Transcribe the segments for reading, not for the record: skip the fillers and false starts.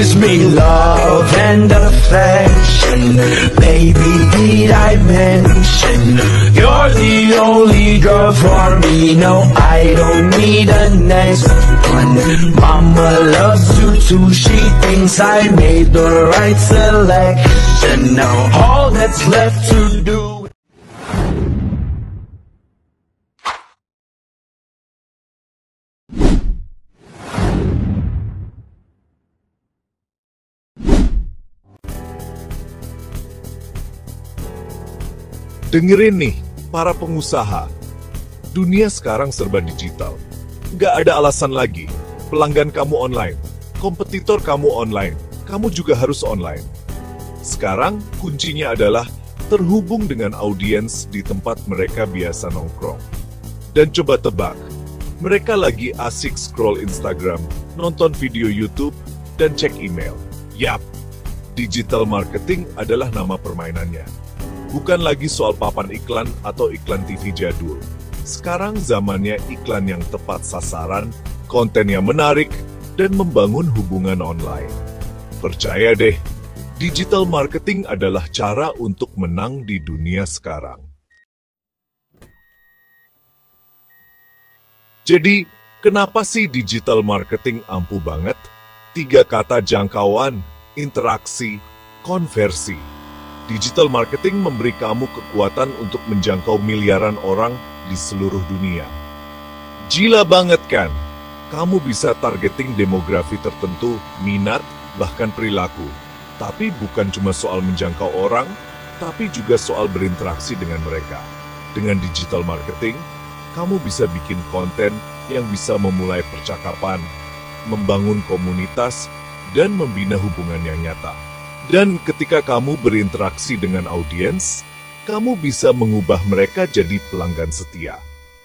gives me love and affection. Baby, did I mention you're the only girl for me? No, I don't need a next one. Mama loves you too, she thinks I made the right selection. Now all that's left to do. Dengerin nih, para pengusaha. Dunia sekarang serba digital. Nggak ada alasan lagi. Pelanggan kamu online, kompetitor kamu online, kamu juga harus online. Sekarang, kuncinya adalah terhubung dengan audiens di tempat mereka biasa nongkrong. Dan coba tebak, mereka lagi asik scroll Instagram, nonton video YouTube, dan cek email. Yap, digital marketing adalah nama permainannya. Bukan lagi soal papan iklan atau iklan TV jadul. Sekarang zamannya iklan yang tepat sasaran, konten yang menarik, dan membangun hubungan online. Percaya deh, digital marketing adalah cara untuk menang di dunia sekarang. Jadi, kenapa sih digital marketing ampuh banget? 3 kata: jangkauan, interaksi, konversi. Digital marketing memberi kamu kekuatan untuk menjangkau miliaran orang di seluruh dunia. Gila banget kan? Kamu bisa targeting demografi tertentu, minat, bahkan perilaku. Tapi bukan cuma soal menjangkau orang, tapi juga soal berinteraksi dengan mereka. Dengan digital marketing, kamu bisa bikin konten yang bisa memulai percakapan, membangun komunitas, dan membina hubungan yang nyata. Dan ketika kamu berinteraksi dengan audiens, kamu bisa mengubah mereka jadi pelanggan setia.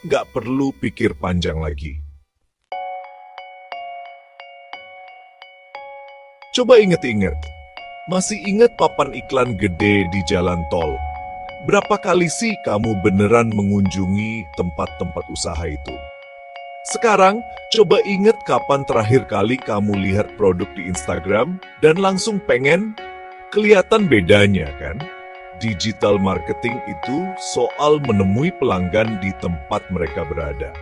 Nggak perlu pikir panjang lagi. Coba inget-inget, masih ingat papan iklan gede di jalan tol? Berapa kali sih kamu beneran mengunjungi tempat-tempat usaha itu? Sekarang, coba inget kapan terakhir kali kamu lihat produk di Instagram dan langsung pengen. Kelihatan bedanya kan? Digital marketing itu soal menemui pelanggan di tempat mereka berada.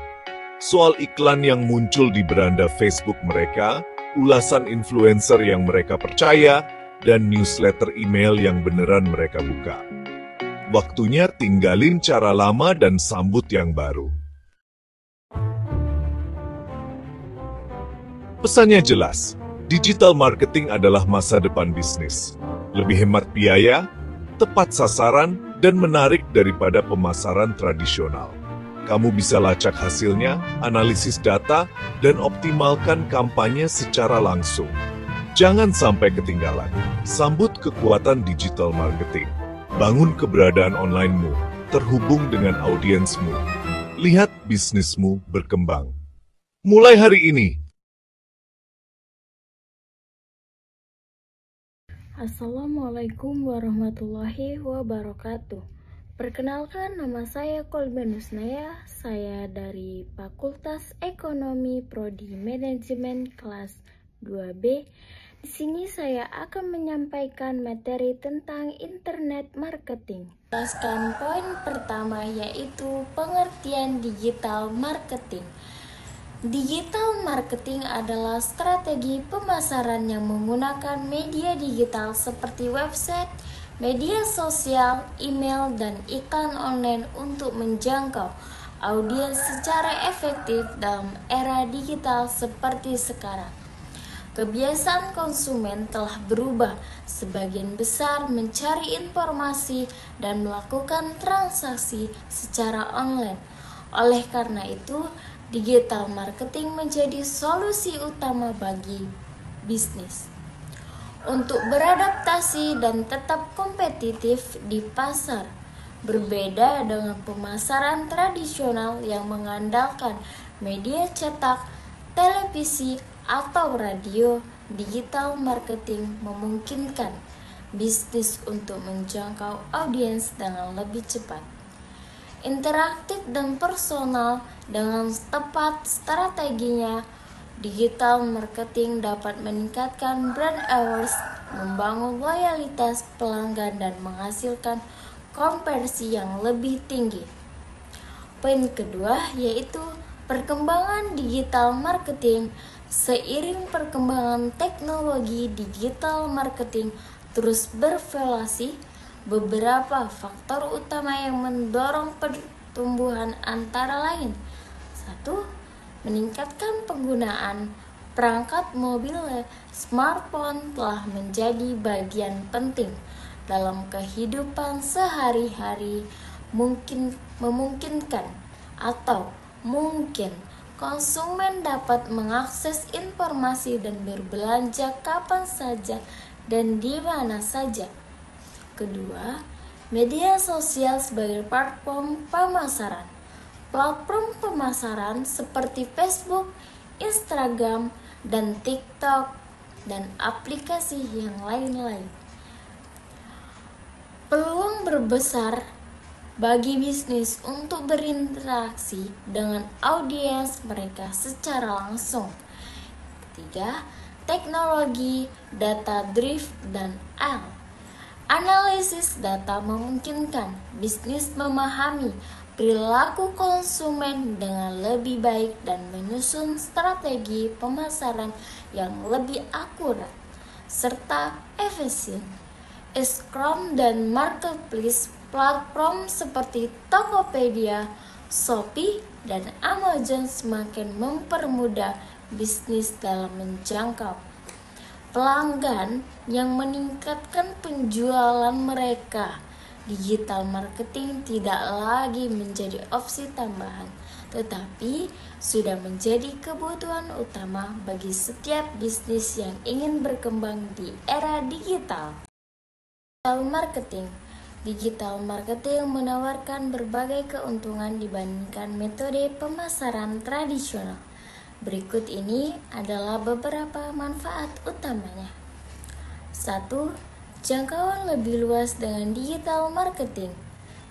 Soal iklan yang muncul di beranda Facebook mereka, ulasan influencer yang mereka percaya, dan newsletter email yang beneran mereka buka. Waktunya tinggalin cara lama dan sambut yang baru. Pesannya jelas, digital marketing adalah masa depan bisnis. Lebih hemat biaya, tepat sasaran, dan menarik daripada pemasaran tradisional. Kamu bisa lacak hasilnya, analisis data, dan optimalkan kampanye secara langsung. Jangan sampai ketinggalan. Sambut kekuatan digital marketing. Bangun keberadaan online-mu, terhubung dengan audiensmu. Lihat bisnismu berkembang. Mulai hari ini. Assalamualaikum warahmatullahi wabarakatuh. Perkenalkan, nama saya Kolben Husnaya. Saya dari Fakultas Ekonomi Prodi Manajemen kelas 2B. Di sini saya akan menyampaikan materi tentang internet marketing. Jelaskan poin pertama, yaitu pengertian digital marketing. Digital marketing adalah strategi pemasaran yang menggunakan media digital seperti website, media sosial, email, dan iklan online untuk menjangkau audiens secara efektif dalam era digital seperti sekarang. Kebiasaan konsumen telah berubah, sebagian besar mencari informasi dan melakukan transaksi secara online. Oleh karena itu, digital marketing menjadi solusi utama bagi bisnis untuk beradaptasi dan tetap kompetitif di pasar. Berbeda dengan pemasaran tradisional yang mengandalkan media cetak, televisi, atau radio, digital marketing memungkinkan bisnis untuk menjangkau audiens dengan lebih cepat, interaktif dan personal. Dengan tepat strateginya, digital marketing dapat meningkatkan brand awareness, membangun loyalitas pelanggan, dan menghasilkan konversi yang lebih tinggi. Poin kedua yaitu perkembangan digital marketing. Seiring perkembangan teknologi digital marketing terus bervelasi, beberapa faktor utama yang mendorong pertumbuhan antara lain: 1. Meningkatkan penggunaan perangkat mobil smartphone telah menjadi bagian penting dalam kehidupan sehari-hari, memungkinkan atau mungkin konsumen dapat mengakses informasi dan berbelanja kapan saja dan di mana saja. Kedua, media sosial sebagai platform pemasaran. Platform pemasaran seperti Facebook, Instagram, dan TikTok, dan aplikasi yang lain-lain. Peluang berbesar bagi bisnis untuk berinteraksi dengan audiens mereka secara langsung. Ketiga, teknologi, data driven, dan analisis data memungkinkan bisnis memahami perilaku konsumen dengan lebih baik dan menyusun strategi pemasaran yang lebih akurat serta efisien. Scrum dan marketplace platform seperti Tokopedia, Shopee, dan Amazon semakin mempermudah bisnis dalam menjangkau pelanggan yang meningkatkan penjualan mereka. Digital marketing tidak lagi menjadi opsi tambahan, tetapi sudah menjadi kebutuhan utama bagi setiap bisnis yang ingin berkembang di era digital. Digital marketing menawarkan berbagai keuntungan dibandingkan metode pemasaran tradisional. Berikut ini adalah beberapa manfaat utamanya. 1. Jangkauan lebih luas dengan digital marketing.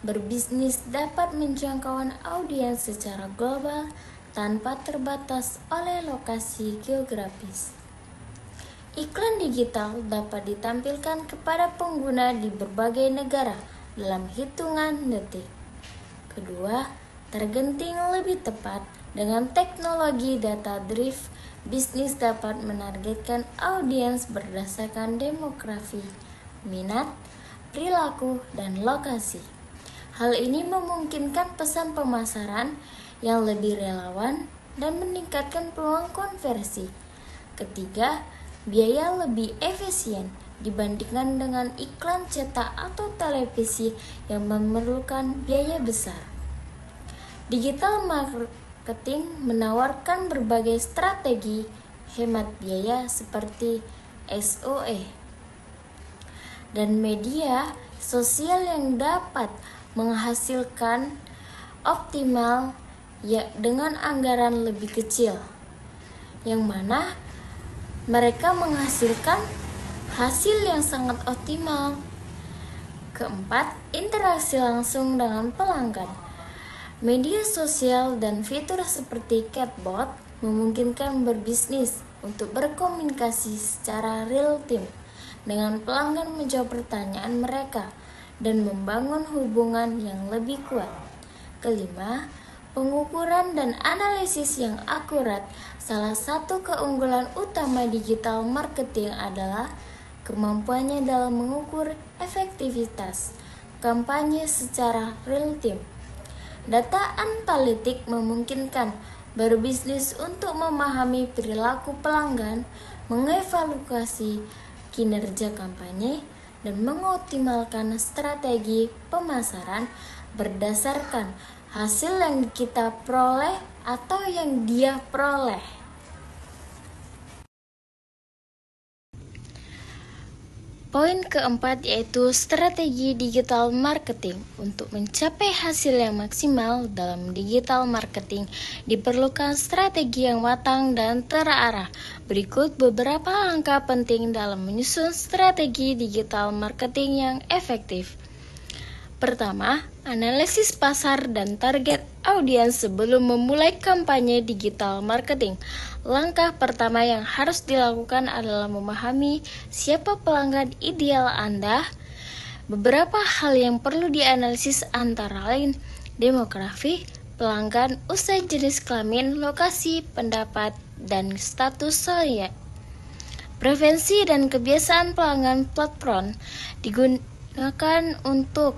Berbisnis dapat menjangkau audiens secara global tanpa terbatas oleh lokasi geografis. Iklan digital dapat ditampilkan kepada pengguna di berbagai negara dalam hitungan detik. Kedua, targeting lebih tepat. Dengan teknologi data driven, bisnis dapat menargetkan audiens berdasarkan demografi, minat, perilaku, dan lokasi. Hal ini memungkinkan pesan pemasaran yang lebih relevan dan meningkatkan peluang konversi. Ketiga, biaya lebih efisien dibandingkan dengan iklan cetak atau televisi yang memerlukan biaya besar. Digital marketing menawarkan berbagai strategi hemat biaya seperti SEO dan media sosial yang dapat menghasilkan optimal dengan anggaran lebih kecil, yang mana mereka menghasilkan hasil yang sangat optimal. Keempat, interaksi langsung dengan pelanggan. Media sosial dan fitur seperti chatbot memungkinkan berbisnis untuk berkomunikasi secara real time dengan pelanggan, menjawab pertanyaan mereka, dan membangun hubungan yang lebih kuat. Kelima, pengukuran dan analisis yang akurat. Salah satu keunggulan utama digital marketing adalah kemampuannya dalam mengukur efektivitas kampanye secara real time. Data analitik memungkinkan berbisnis untuk memahami perilaku pelanggan, mengevaluasi kinerja kampanye, dan mengoptimalkan strategi pemasaran berdasarkan hasil yang kita peroleh atau yang dia peroleh. Poin keempat yaitu strategi digital marketing. Untuk mencapai hasil yang maksimal dalam digital marketing, diperlukan strategi yang matang dan terarah. Berikut beberapa langkah penting dalam menyusun strategi digital marketing yang efektif. Pertama, analisis pasar dan target audiens sebelum memulai kampanye digital marketing. Langkah pertama yang harus dilakukan adalah memahami siapa pelanggan ideal Anda. Beberapa hal yang perlu dianalisis antara lain demografi, pelanggan, usia, jenis kelamin, lokasi, pendapat, dan status sosial. Preferensi dan kebiasaan pelanggan platform digunakan untuk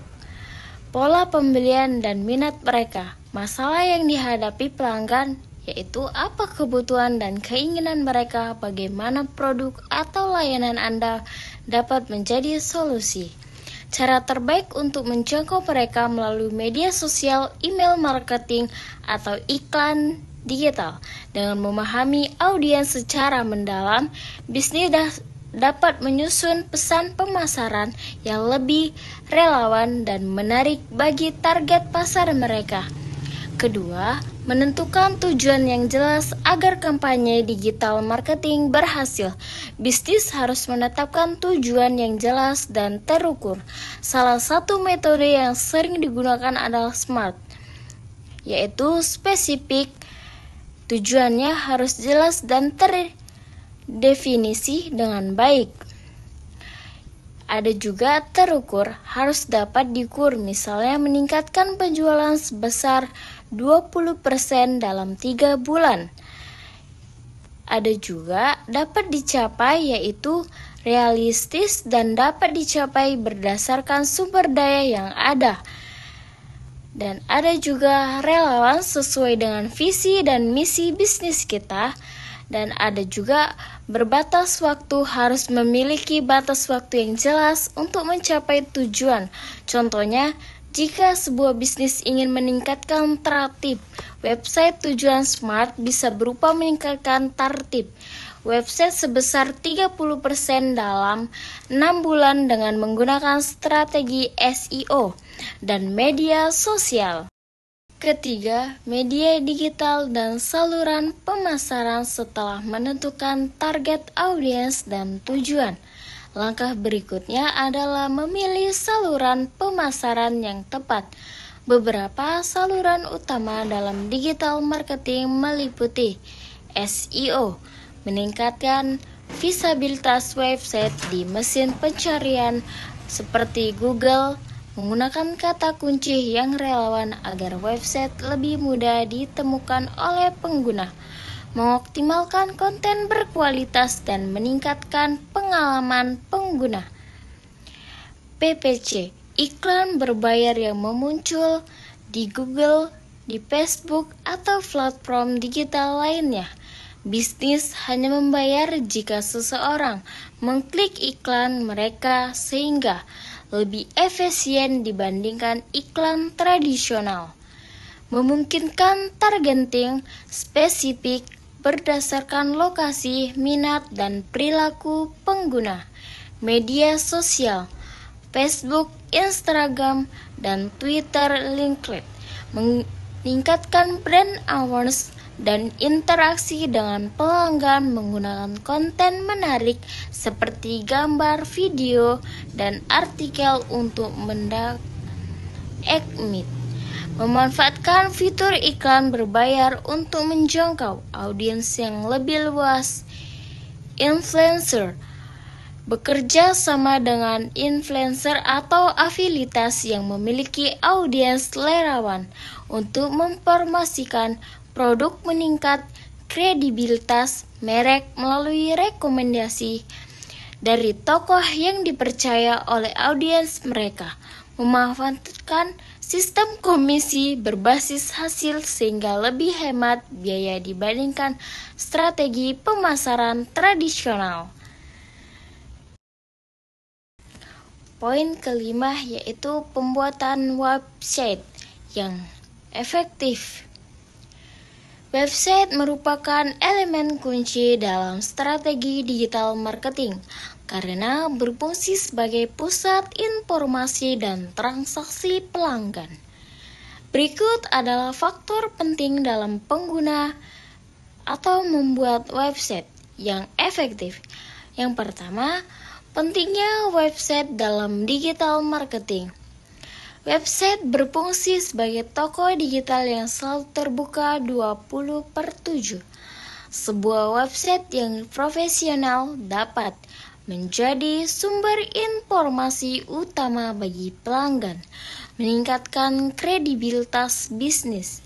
pola pembelian dan minat mereka. Masalah yang dihadapi pelanggan yaitu apa kebutuhan dan keinginan mereka, bagaimana produk atau layanan Anda dapat menjadi solusi. Cara terbaik untuk menjangkau mereka melalui media sosial, email marketing, atau iklan digital. Dengan memahami audiens secara mendalam, bisnis dapat menyusun pesan pemasaran yang lebih relevan dan menarik bagi target pasar mereka. Kedua, menentukan tujuan yang jelas agar kampanye digital marketing berhasil. Bisnis harus menetapkan tujuan yang jelas dan terukur. Salah satu metode yang sering digunakan adalah SMART, yaitu spesifik, tujuannya harus jelas dan terdefinisi dengan baik. Ada juga terukur, harus dapat diukur, misalnya meningkatkan penjualan sebesar 20% dalam 3 bulan. Ada juga dapat dicapai, yaitu realistis dan dapat dicapai berdasarkan sumber daya yang ada. Dan ada juga relevan sesuai dengan visi dan misi bisnis kita. Dan ada juga berbatas waktu, harus memiliki batas waktu yang jelas untuk mencapai tujuan. Contohnya, jika sebuah bisnis ingin meningkatkan tertib, website tujuan SMART bisa berupa meningkatkan tertib website sebesar 30% dalam 6 bulan dengan menggunakan strategi SEO dan media sosial. Ketiga, media digital dan saluran pemasaran. Setelah menentukan target audiens dan tujuan, langkah berikutnya adalah memilih saluran pemasaran yang tepat. Beberapa saluran utama dalam digital marketing meliputi SEO, meningkatkan visibilitas website di mesin pencarian seperti Google, menggunakan kata kunci yang relevan agar website lebih mudah ditemukan oleh pengguna, mengoptimalkan konten berkualitas dan meningkatkan pengalaman pengguna. PPC, iklan berbayar yang memuncul di Google, di Facebook, atau platform digital lainnya. Bisnis hanya membayar jika seseorang mengklik iklan mereka sehingga lebih efisien dibandingkan iklan tradisional. Memungkinkan targeting spesifik berdasarkan lokasi, minat, dan perilaku pengguna. Media sosial, Facebook, Instagram, dan Twitter LinkedIn meningkatkan brand awareness dan interaksi dengan pelanggan menggunakan konten menarik seperti gambar, video, dan artikel untuk mendakmit. Memanfaatkan fitur iklan berbayar untuk menjangkau audiens yang lebih luas. Influencer bekerja sama dengan influencer atau afiliatas yang memiliki audiens lerawan untuk mempromosikan produk, meningkat kredibilitas merek melalui rekomendasi dari tokoh yang dipercaya oleh audiens mereka. Memanfaatkan sistem komisi berbasis hasil sehingga lebih hemat biaya dibandingkan strategi pemasaran tradisional. Poin kelima yaitu pembuatan website yang efektif. Website merupakan elemen kunci dalam strategi digital marketing karena berfungsi sebagai pusat informasi dan transaksi pelanggan. Berikut adalah faktor penting dalam pengguna atau membuat website yang efektif. Yang pertama, pentingnya website dalam digital marketing. Website berfungsi sebagai toko digital yang selalu terbuka 20/7. Sebuah website yang profesional dapat menjadi sumber informasi utama bagi pelanggan, meningkatkan kredibilitas bisnis,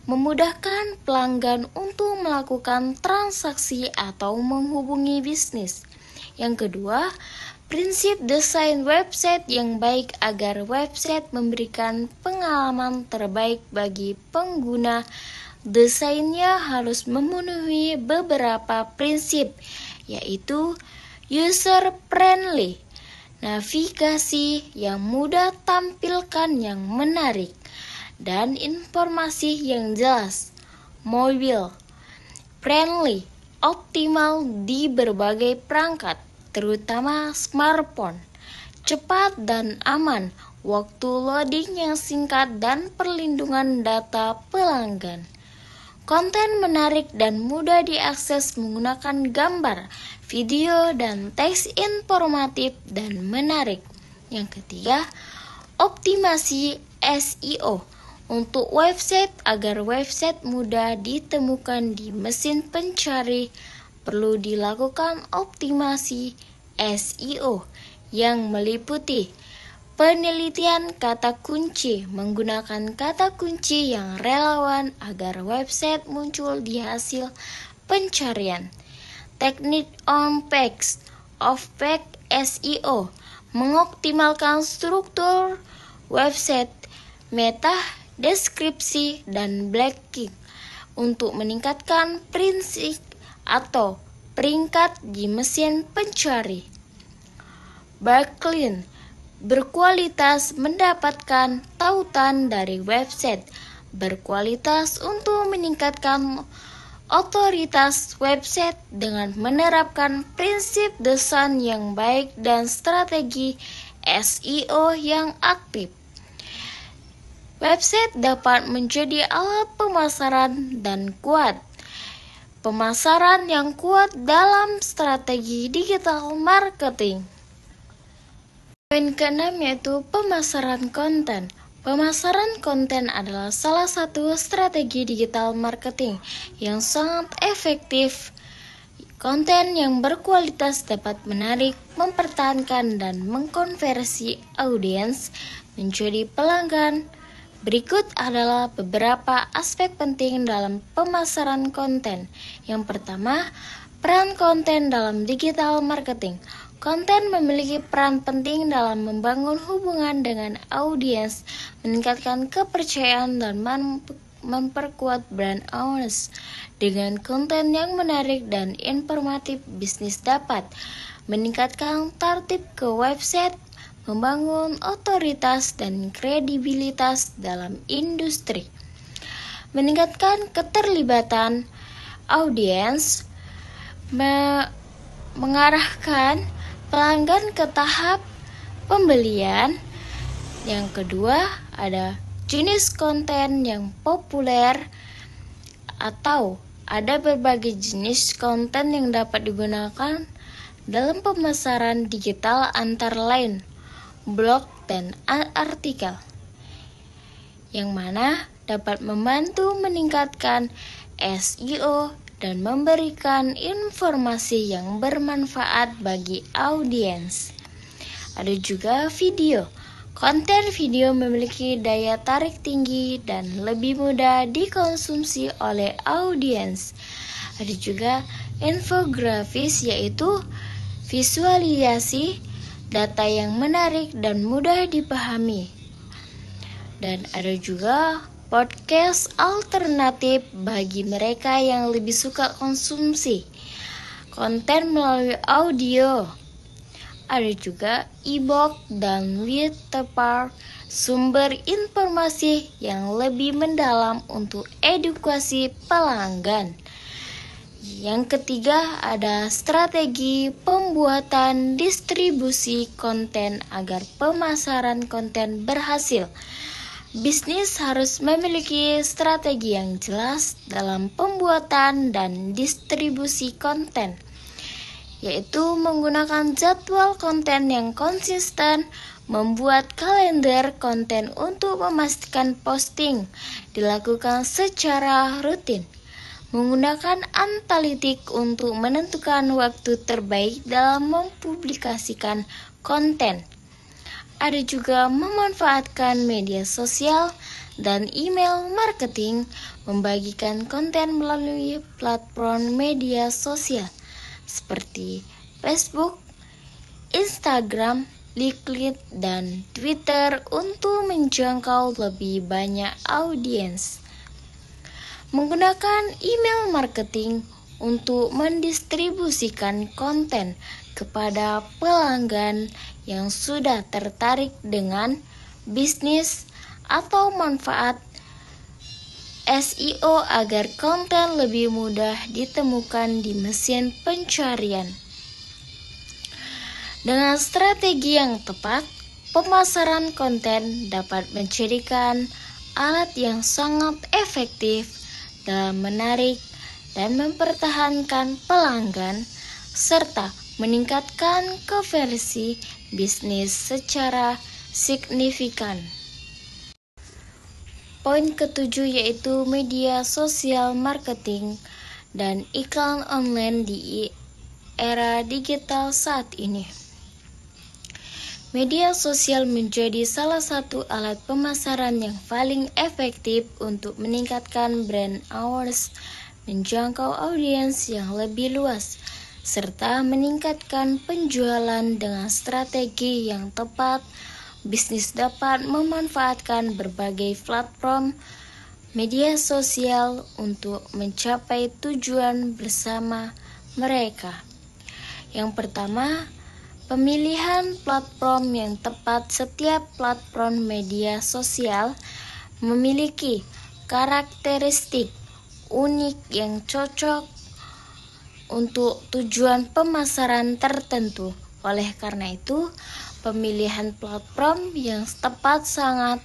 memudahkan pelanggan untuk melakukan transaksi atau menghubungi bisnis. Yang kedua, prinsip desain website yang baik agar website memberikan pengalaman terbaik bagi pengguna. Desainnya harus memenuhi beberapa prinsip, yaitu user friendly, navigasi yang mudah, tampilkan yang menarik, dan informasi yang jelas. Mobile friendly, optimal di berbagai perangkat, terutama smartphone, cepat dan aman, waktu loading yang singkat, dan perlindungan data pelanggan. Konten menarik dan mudah diakses menggunakan gambar, video, dan teks informatif dan menarik. Yang ketiga, optimasi SEO untuk website agar website mudah ditemukan di mesin pencari. Perlu dilakukan optimasi SEO yang meliputi penelitian kata kunci, menggunakan kata kunci yang relevan agar website muncul di hasil pencarian. Teknik on-page, off-page SEO, mengoptimalkan struktur website, meta, deskripsi, dan backlink untuk meningkatkan prinsip atau peringkat di mesin pencari. Backlink berkualitas, mendapatkan tautan dari website berkualitas untuk meningkatkan otoritas website dengan menerapkan prinsip desain yang baik dan strategi SEO yang aktif. Website dapat menjadi alat pemasaran dan kuat. Pemasaran yang kuat dalam strategi digital marketing. Poin ke-6 yaitu pemasaran konten. Pemasaran konten adalah salah satu strategi digital marketing yang sangat efektif. Konten yang berkualitas dapat menarik, mempertahankan, dan mengkonversi audiens menjadi pelanggan. Berikut adalah beberapa aspek penting dalam pemasaran konten. Yang pertama, peran konten dalam digital marketing. Konten memiliki peran penting dalam membangun hubungan dengan audiens, meningkatkan kepercayaan, dan memperkuat brand awareness. Dengan konten yang menarik dan informatif, bisnis dapat meningkatkan traffic ke website, membangun otoritas dan kredibilitas dalam industri, meningkatkan keterlibatan audiens, mengarahkan pelanggan ke tahap pembelian. Yang kedua, ada jenis konten yang populer atau ada berbagai jenis konten yang dapat digunakan dalam pemasaran digital, antara lain blog dan artikel, yang mana dapat membantu meningkatkan SEO dan memberikan informasi yang bermanfaat bagi audiens. Ada juga video. Konten video memiliki daya tarik tinggi dan lebih mudah dikonsumsi oleh audiens. Ada juga infografis, yaitu visualisasi data yang menarik dan mudah dipahami. Dan ada juga podcast alternatif bagi mereka yang lebih suka konsumsi konten melalui audio. Ada juga e-book dan literatur, sumber informasi yang lebih mendalam untuk edukasi pelanggan. Yang ketiga, ada strategi pembuatan distribusi konten agar pemasaran konten berhasil. Bisnis harus memiliki strategi yang jelas dalam pembuatan dan distribusi konten. yaitu menggunakan jadwal konten yang konsisten, membuat kalender konten untuk memastikan posting dilakukan secara rutin, menggunakan analitik untuk menentukan waktu terbaik dalam mempublikasikan konten. Ada juga memanfaatkan media sosial dan email marketing, membagikan konten melalui platform media sosial seperti Facebook, Instagram, LinkedIn, dan Twitter untuk menjangkau lebih banyak audiens. Menggunakan email marketing untuk mendistribusikan konten kepada pelanggan yang sudah tertarik dengan bisnis atau manfaat SEO agar konten lebih mudah ditemukan di mesin pencarian. Dengan strategi yang tepat, pemasaran konten dapat menjadikan alat yang sangat efektif dalam menarik dan mempertahankan pelanggan serta meningkatkan konversi bisnis secara signifikan. Poin ketujuh yaitu media sosial marketing dan iklan online di era digital saat ini. Media sosial menjadi salah satu alat pemasaran yang paling efektif untuk meningkatkan brand awareness, menjangkau audiens yang lebih luas, serta meningkatkan penjualan dengan strategi yang tepat. Bisnis dapat memanfaatkan berbagai platform media sosial untuk mencapai tujuan bersama mereka. Yang pertama, pemilihan platform yang tepat. Setiap platform media sosial memiliki karakteristik unik yang cocok untuk tujuan pemasaran tertentu. Oleh karena itu, pemilihan platform yang tepat sangat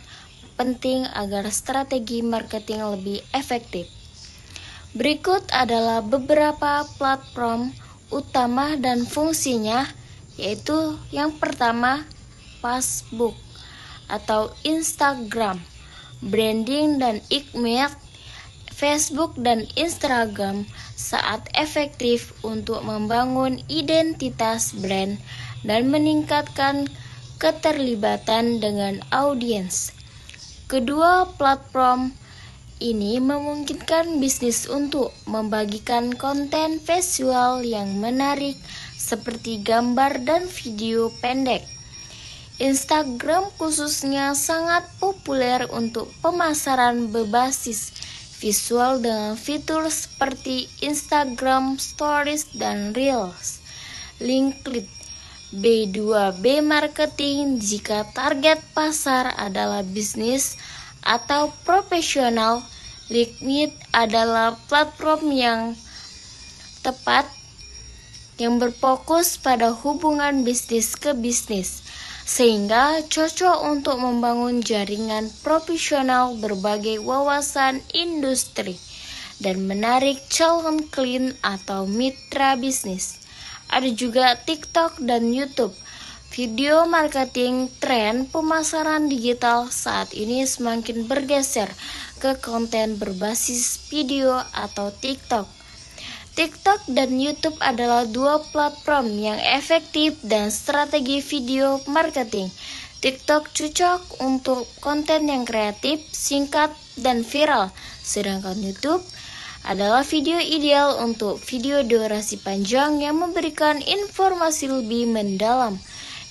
penting agar strategi marketing lebih efektif. Berikut adalah beberapa platform utama dan fungsinya, yaitu yang pertama, Facebook atau Instagram. Branding dan email Facebook dan Instagram sangat efektif untuk membangun identitas brand dan meningkatkan keterlibatan dengan audiens. Kedua platform ini memungkinkan bisnis untuk membagikan konten visual yang menarik seperti gambar dan video pendek. Instagram khususnya sangat populer untuk pemasaran berbasis visual dengan fitur seperti Instagram Stories dan Reels. LinkedIn B2B marketing jika target pasar adalah bisnis atau profesional. LinkedIn adalah platform yang tepat yang berfokus pada hubungan bisnis ke bisnis, sehingga cocok untuk membangun jaringan profesional berbagai wawasan industri dan menarik calon klien atau mitra bisnis. Ada juga TikTok dan YouTube. Video marketing. Tren pemasaran digital saat ini semakin bergeser ke konten berbasis video atau TikTok. TikTok dan YouTube adalah dua platform yang efektif dan strategi video marketing. TikTok cocok untuk konten yang kreatif, singkat, dan viral, sedangkan YouTube adalah video ideal untuk video durasi panjang yang memberikan informasi lebih mendalam.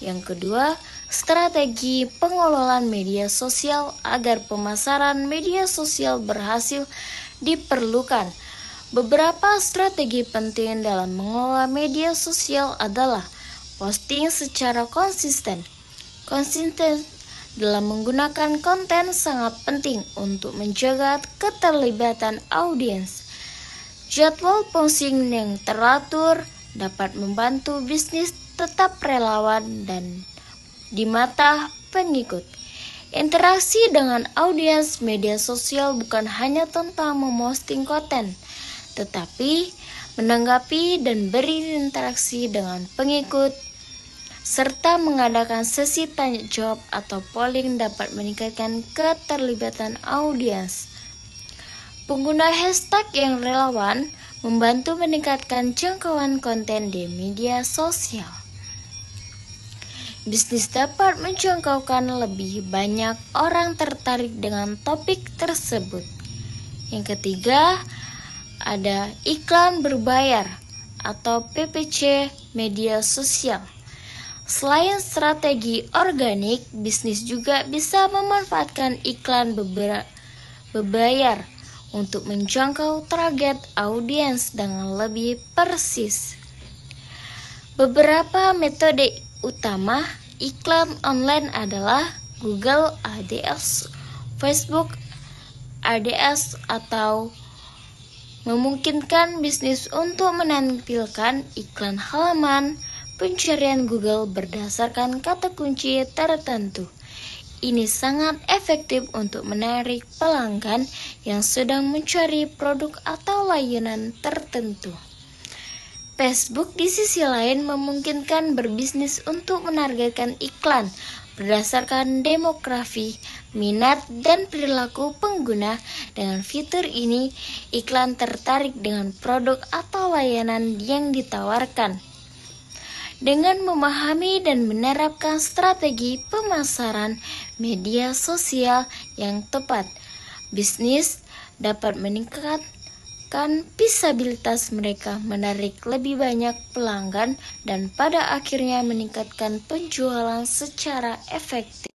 Yang kedua, strategi pengelolaan media sosial. Agar pemasaran media sosial berhasil diperlukan beberapa strategi penting dalam mengelola media sosial adalah posting secara konsisten. Konsisten dalam menggunakan konten sangat penting untuk menjaga keterlibatan audiens. Jadwal posting yang teratur dapat membantu bisnis tetap relevan dan di mata pengikut. Interaksi dengan audiens media sosial bukan hanya tentang memposting konten, tetapi menanggapi dan berinteraksi dengan pengikut, serta mengadakan sesi tanya jawab atau polling dapat meningkatkan keterlibatan audiens. Pengguna hashtag yang relevan membantu meningkatkan jangkauan konten di media sosial. Bisnis dapat menjangkaukan lebih banyak orang tertarik dengan topik tersebut. Yang ketiga, ada iklan berbayar atau PPC media sosial. Selain strategi organik, bisnis juga bisa memanfaatkan iklan berbayar untuk menjangkau target audiens dengan lebih persis. Beberapa metode utama iklan online adalah Google AdS, Facebook AdS, atau memungkinkan bisnis untuk menampilkan iklan halaman pencarian Google berdasarkan kata kunci tertentu. Ini sangat efektif untuk menarik pelanggan yang sedang mencari produk atau layanan tertentu. Facebook di sisi lain memungkinkan berbisnis untuk menargetkan iklan berdasarkan demografi, minat, dan perilaku pengguna. Dengan fitur ini, iklan tertarik dengan produk atau layanan yang ditawarkan. Dengan memahami dan menerapkan strategi pemasaran media sosial yang tepat, bisnis dapat meningkatkan visibilitas mereka, menarik lebih banyak pelanggan, dan pada akhirnya meningkatkan penjualan secara efektif.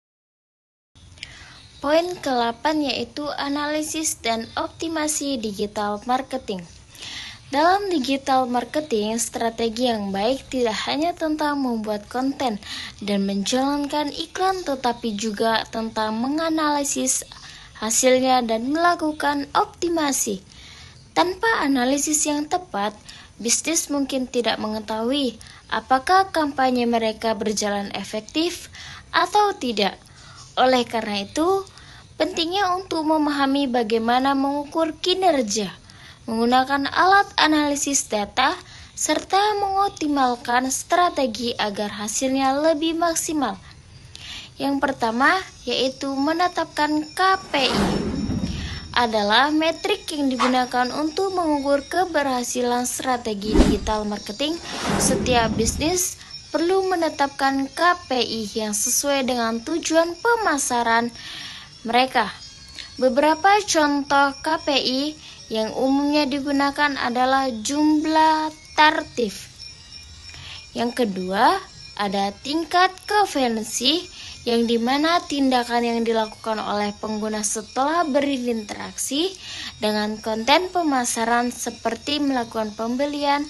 Poin ke-8 yaitu analisis dan optimasi digital marketing. Dalam digital marketing, strategi yang baik tidak hanya tentang membuat konten dan menjalankan iklan, tetapi juga tentang menganalisis hasilnya dan melakukan optimasi. Tanpa analisis yang tepat, bisnis mungkin tidak mengetahui apakah kampanye mereka berjalan efektif atau tidak. Oleh karena itu, pentingnya untuk memahami bagaimana mengukur kinerja, menggunakan alat analisis data, serta mengoptimalkan strategi agar hasilnya lebih maksimal. Yang pertama, yaitu menetapkan KPI. Adalah metrik yang digunakan untuk mengukur keberhasilan strategi digital marketing. Setiap bisnis perlu menetapkan KPI yang sesuai dengan tujuan pemasaran mereka. Beberapa contoh KPI yang umumnya digunakan adalah jumlah target. Yang kedua, ada tingkat konversi, yang dimana tindakan yang dilakukan oleh pengguna setelah berinteraksi dengan konten pemasaran seperti melakukan pembelian,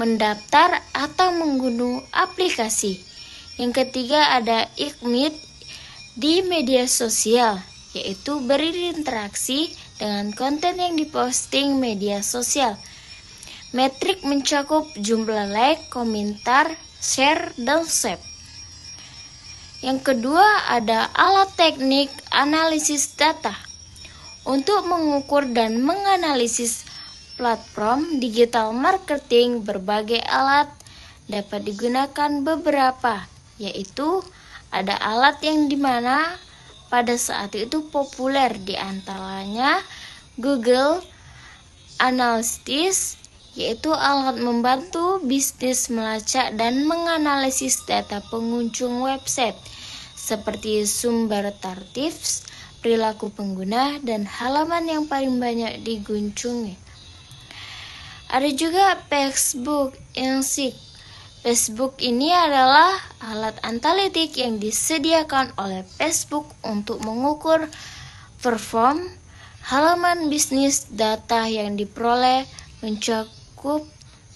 mendaftar, atau mengunduh aplikasi. Yang ketiga ada ignite di media sosial, yaitu berinteraksi dengan konten yang diposting media sosial. Metrik mencakup jumlah like, komentar, share, dan save. Yang kedua ada alat teknik analisis data. Untuk mengukur dan menganalisis platform digital marketing, berbagai alat dapat digunakan beberapa, yaitu ada alat yang dimana pada saat itu populer, di antaranya Google Analytics, yaitu alat membantu bisnis melacak dan menganalisis data pengunjung website seperti sumber target, perilaku pengguna, dan halaman yang paling banyak dikunjungi. Ada juga Facebook Insight. Facebook ini adalah alat analitik yang disediakan oleh Facebook untuk mengukur perform halaman bisnis. Data yang diperoleh mencakup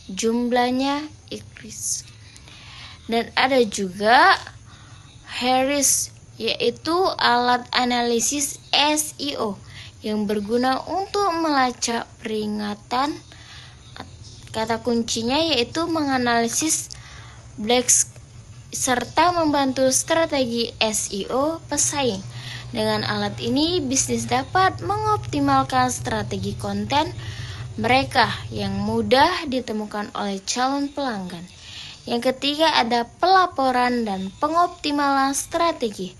jumlahnya increase. Dan ada juga Harris, yaitu alat analisis SEO yang berguna untuk melacak peringatan. Kata kuncinya yaitu menganalisis blacks serta membantu strategi SEO pesaing. Dengan alat ini, bisnis dapat mengoptimalkan strategi konten, mereka yang mudah ditemukan oleh calon pelanggan. Yang ketiga ada pelaporan dan pengoptimalan strategi.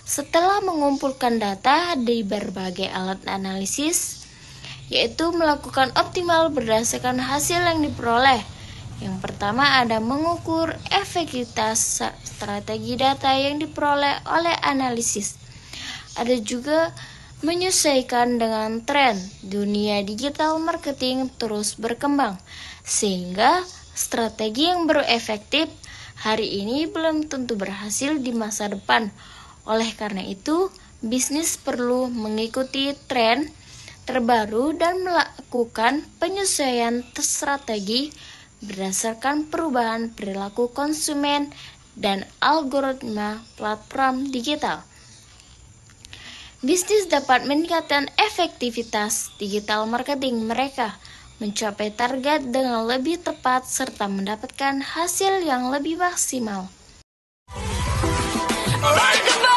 Setelah mengumpulkan data di berbagai alat analisis, yaitu melakukan optimal berdasarkan hasil yang diperoleh. Yang pertama ada mengukur efektivitas strategi data yang diperoleh oleh analisis. Ada juga menyesuaikan dengan tren dunia digital marketing terus berkembang, sehingga strategi yang baru efektif hari ini belum tentu berhasil di masa depan. Oleh karena itu, bisnis perlu mengikuti tren terbaru dan melakukan penyesuaian strategi berdasarkan perubahan perilaku konsumen dan algoritma platform digital. Bisnis dapat meningkatkan efektivitas digital marketing mereka, mencapai target dengan lebih tepat serta mendapatkan hasil yang lebih maksimal. Alright.